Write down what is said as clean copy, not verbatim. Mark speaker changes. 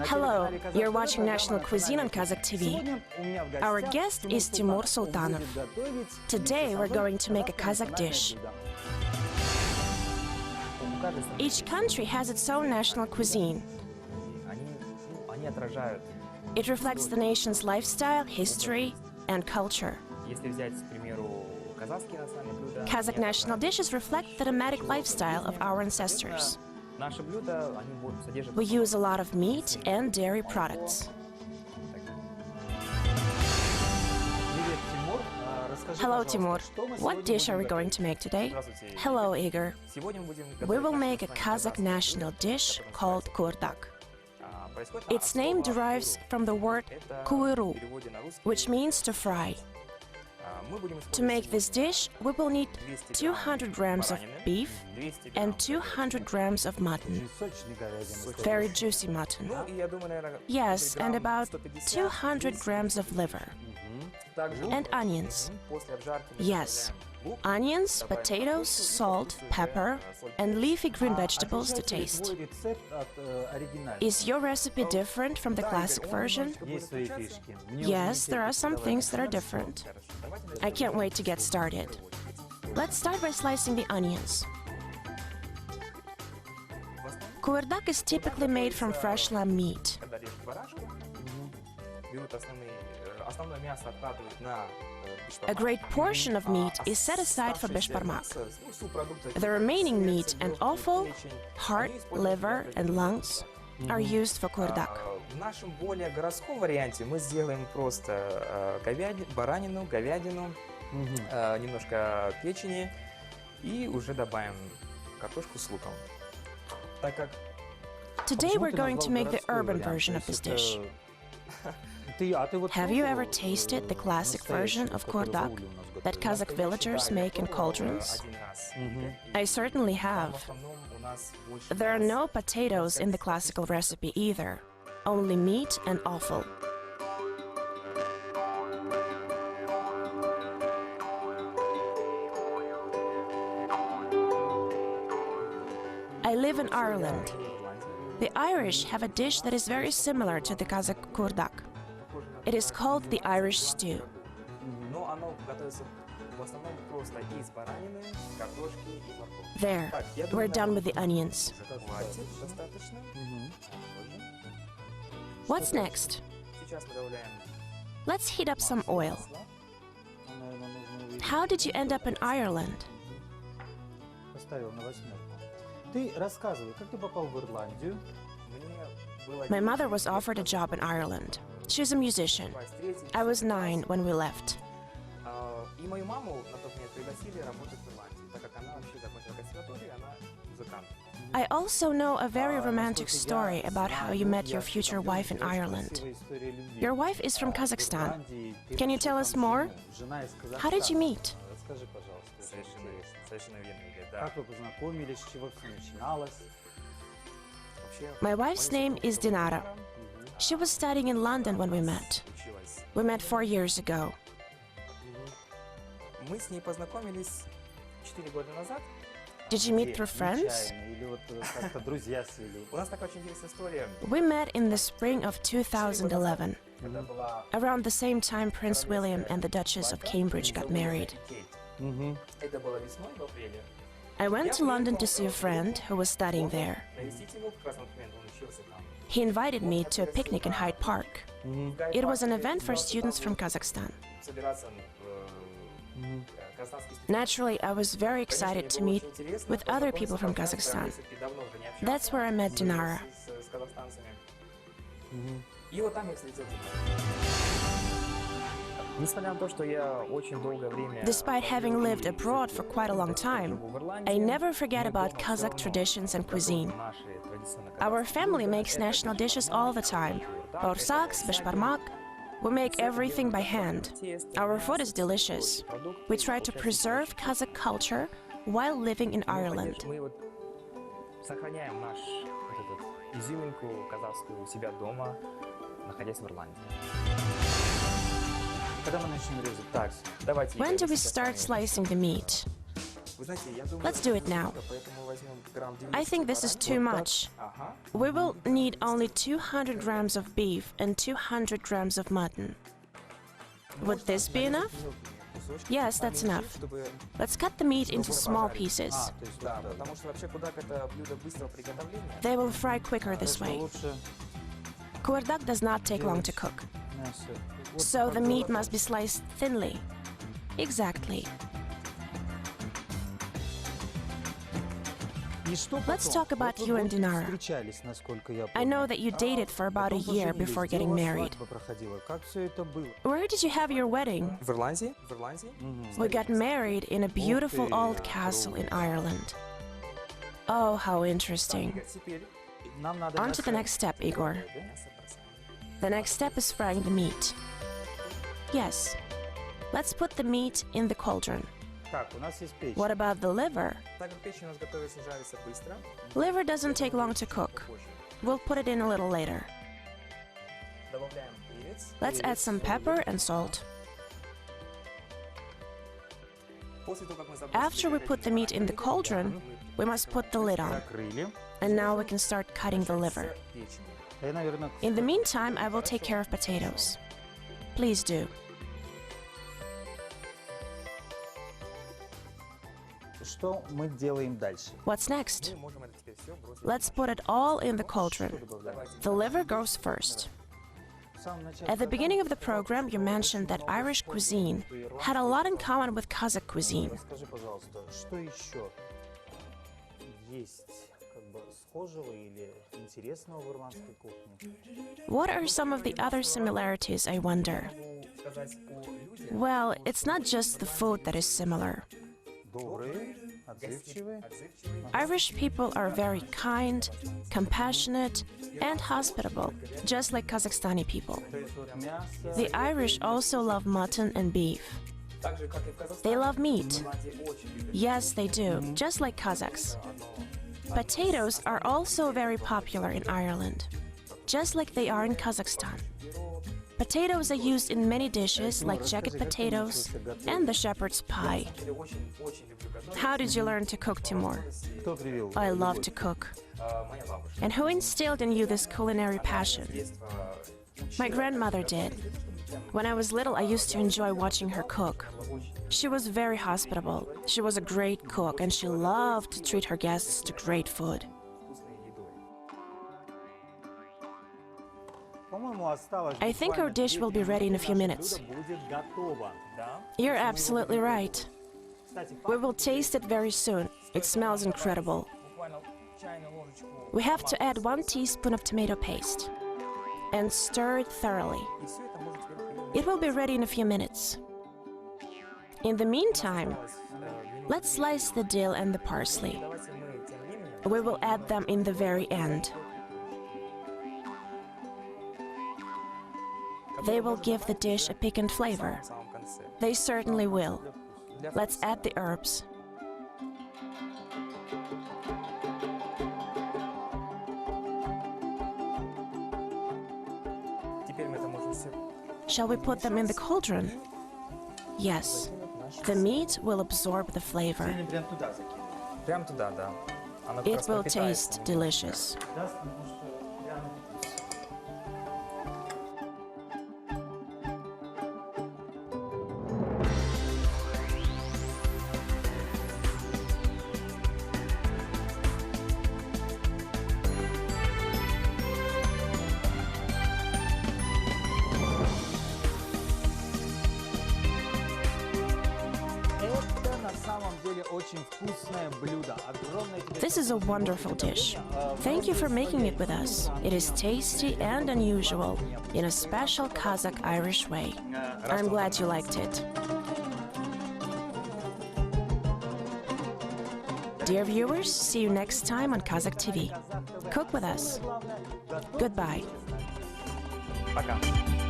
Speaker 1: Hello, you're watching National Cuisine on Kazakh TV. Our guest is Timur Sultanov. Today we're going to make a Kazakh dish. Each country has its own national cuisine. It reflects the nation's lifestyle, history, and culture. Kazakh national dishes reflect the nomadic lifestyle of our ancestors. We use a lot of meat and dairy products. Hello, Timur. What dish are we going to make today? Hello, Igor. We will make a Kazakh national dish called Kuurdak. Its name derives from the word kuiru, which means to fry. To make this dish, we will need 200 grams of beef and 200 grams of mutton. Very juicy mutton. Yes, and about 200 grams of liver. And onions. Yes, onions, potatoes, salt, pepper, and leafy green vegetables to taste. Is your recipe different from the classic version? Yes, there are some things that are different. I can't wait to get started. Let's start by slicing the onions. Kuurdak is typically made from fresh lamb meat. A great portion of meat is set aside for beshbarmak. The remaining meat and offal, heart, liver, and lungs are used for kuurdak.
Speaker 2: В нашем более городском варианте мы сделаем просто баранину, говядину, немножко печени и уже добавим картошку с луком.
Speaker 1: Today we're going to make the urban version of this dish. Have you ever tasted the classic version of kuurdak that Kazakh villagers make in cauldrons? I certainly have. There are no potatoes in the classical recipe either, only meat and offal. I live in Ireland. The Irish have a dish that is very similar to the Kazakh kuurdak. It is called the Irish stew. There, we're done with the onions. What's next? Let's heat up some oil. How did you end up in Ireland? My mother was offered a job in Ireland. She's a musician. I was 9 when we left. I also know a very romantic story about how you met your future wife in Ireland. Your wife is from Kazakhstan. Can you tell us more? How did you meet? My wife's name is Dinara. She was studying in London when we met. We met 4 years ago. Did you meet through friends? We met in the spring of 2011, around the same time Prince William and the Duchess of Cambridge got married. I went to London to see a friend who was studying there. He invited me to a picnic in Hyde Park. It was an event for students from Kazakhstan. Naturally, I was very excited to meet with other people from Kazakhstan. That's where I met Dinara. Despite having lived abroad for quite a long time, I never forget about Kazakh traditions and cuisine. Our family makes national dishes all the time. Baursaks, beshbarmak. We make everything by hand. Our food is delicious. We try to preserve Kazakh culture while living in Ireland. When do we start slicing the meat? Let's do it now. I think this is too much. We will need only 200 grams of beef and 200 grams of mutton. Would this be enough? Yes, that's enough. Let's cut the meat into small pieces. They will fry quicker this way. Kuurdak does not take long to cook. So the meat must be sliced thinly. Exactly. Let's talk about you and Dinara. I know that you dated for about a year before getting married. Where did you have your wedding? We got married in a beautiful old castle in Ireland. Oh, how interesting. On to the next step, Igor. The next step is frying the meat. Yes. Let's put the meat in the cauldron. What about the liver? Liver doesn't take long to cook. We'll put it in a little later. Let's add some pepper and salt. After we put the meat in the cauldron, we must put the lid on. And now we can start cutting the liver. In the meantime, I will take care of potatoes. Please do. What's next? Let's put it all in the cauldron. The liver goes first. At the beginning of the program, you mentioned that Irish cuisine had a lot in common with Kazakh cuisine. What are some of the other similarities, I wonder? Well, it's not just the food that is similar. Irish people are very kind, compassionate, and hospitable, just like Kazakhstani people. The Irish also love mutton and beef. They love meat. Yes, they do, just like Kazakhs. Potatoes are also very popular in Ireland, just like they are in Kazakhstan. Potatoes are used in many dishes like jacket potatoes and the shepherd's pie. How did you learn to cook, Timur? I love to cook. And who instilled in you this culinary passion? My grandmother did. When I was little, I used to enjoy watching her cook. She was very hospitable. She was a great cook, and she loved to treat her guests to great food. I think our dish will be ready in a few minutes. You're absolutely right. We will taste it very soon. It smells incredible. We have to add 1 teaspoon of tomato paste and stir it thoroughly. It will be ready in a few minutes. In the meantime, let's slice the dill and the parsley. We will add them in the very end. They will give the dish a piquant flavor. They certainly will. Let's add the herbs. Shall we put them in the cauldron? Yes. The meat will absorb the flavor. It will taste delicious. This is a wonderful dish. Thank you for making it with us. It is tasty and unusual in a special Kazakh-Irish way. I'm glad you liked it. Dear viewers, see you next time on Kazakh TV. Cook with us. Goodbye.
Speaker 2: Пока.